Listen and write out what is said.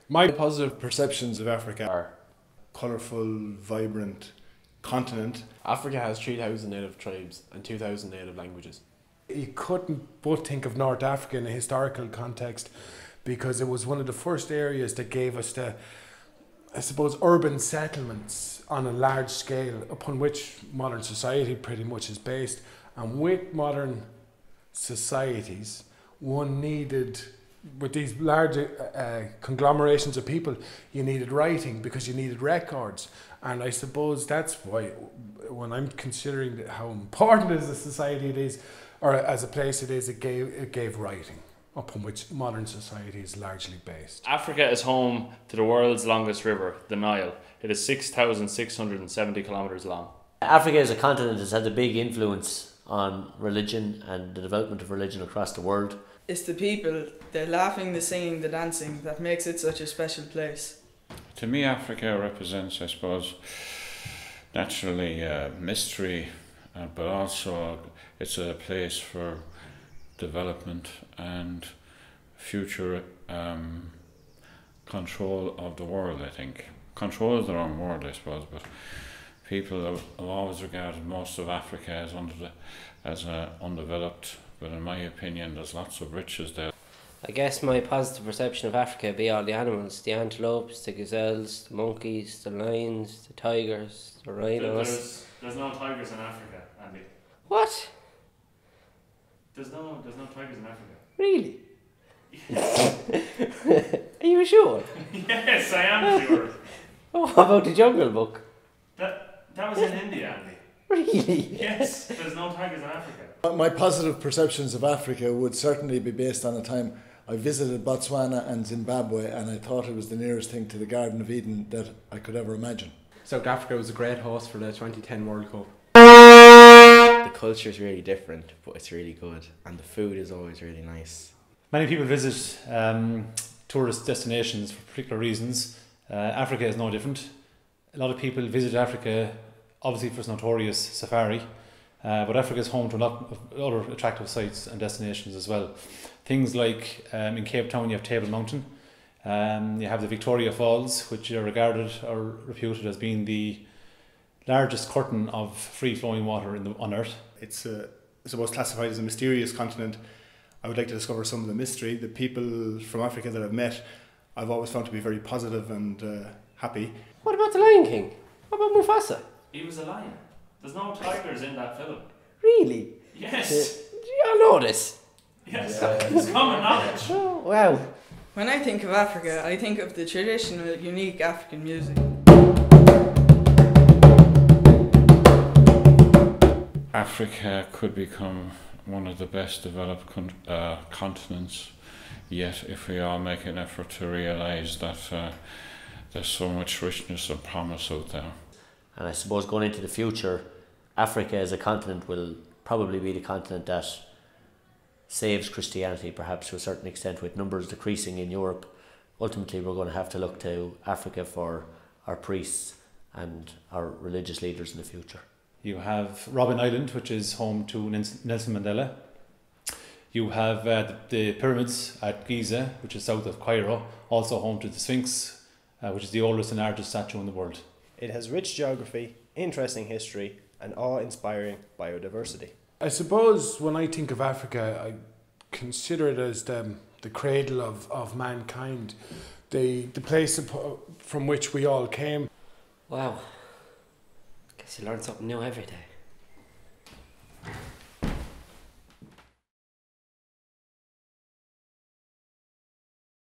My positive perceptions of Africa are colourful, vibrant continent. Africa has 3,000 native tribes and 2,000 native languages. You couldn't but think of North Africa in a historical context because it was one of the first areas that gave us the, I suppose, urban settlements on a large scale upon which modern society pretty much is based. And with modern societies, one needed, with these large conglomerations of people, you needed writing because you needed records. And I suppose that's why, when I'm considering how important as a society it is, or as a place it is, it gave writing, upon which modern society is largely based. Africa is home to the world's longest river, the Nile. It is 6,670 kilometres long. Africa as a continent has had a big influence on religion and the development of religion across the world. It's the people, the laughing, the singing, the dancing that makes it such a special place. To me, Africa represents, I suppose, naturally mystery, but also it's a place for development and future control of the world, I think. Control is the wrong word, I suppose, but people have always regarded most of Africa as undeveloped, but in my opinion there's lots of riches there. I guess my positive perception of Africa would be all the animals, the antelopes, the gazelles, the monkeys, the lions, the tigers, the rhinos. There's no tigers in Africa, Andy. What? There's no tigers in Africa. Really? Are you sure? Yes, I am sure. Oh, how about the Jungle Book? That was in India, Andy. Really? Yes, there's no tigers in Africa. My positive perceptions of Africa would certainly be based on a time I visited Botswana and Zimbabwe, and I thought it was the nearest thing to the Garden of Eden that I could ever imagine. South Africa was a great host for the 2010 World Cup. The culture is really different, but it's really good, and the food is always really nice. Many people visit tourist destinations for particular reasons. Africa is no different. A lot of people visit Africa obviously for its notorious safari, but Africa is home to a lot of other attractive sites and destinations as well. Things like in Cape Town you have Table Mountain, you have the Victoria Falls, which are regarded or reputed as being the largest curtain of free-flowing water on Earth. It's I suppose classified as a mysterious continent. I would like to discover some of the mystery. The people from Africa that I've met, I've always found to be very positive and happy. What about the Lion King? What about Mufasa? He was a lion. There's no tigers in that film. Really? Yes. Do you all know this? Yes, it's common knowledge. Oh, wow. When I think of Africa, I think of the traditional, unique African music. Africa could become one of the best developed continents yet if we all make an effort to realise that there's so much richness and promise out there. And I suppose going into the future, Africa as a continent will probably be the continent that saves Christianity, perhaps to a certain extent, with numbers decreasing in Europe. Ultimately we're going to have to look to Africa for our priests and our religious leaders in the future. You have Robben Island, which is home to Nelson Mandela. You have the pyramids at Giza, which is south of Cairo, also home to the Sphinx, which is the oldest and largest statue in the world. It has rich geography, interesting history, and awe-inspiring biodiversity. I suppose when I think of Africa, I consider it as the cradle of mankind, the place from which we all came. Wow. Guess you learn something new every day.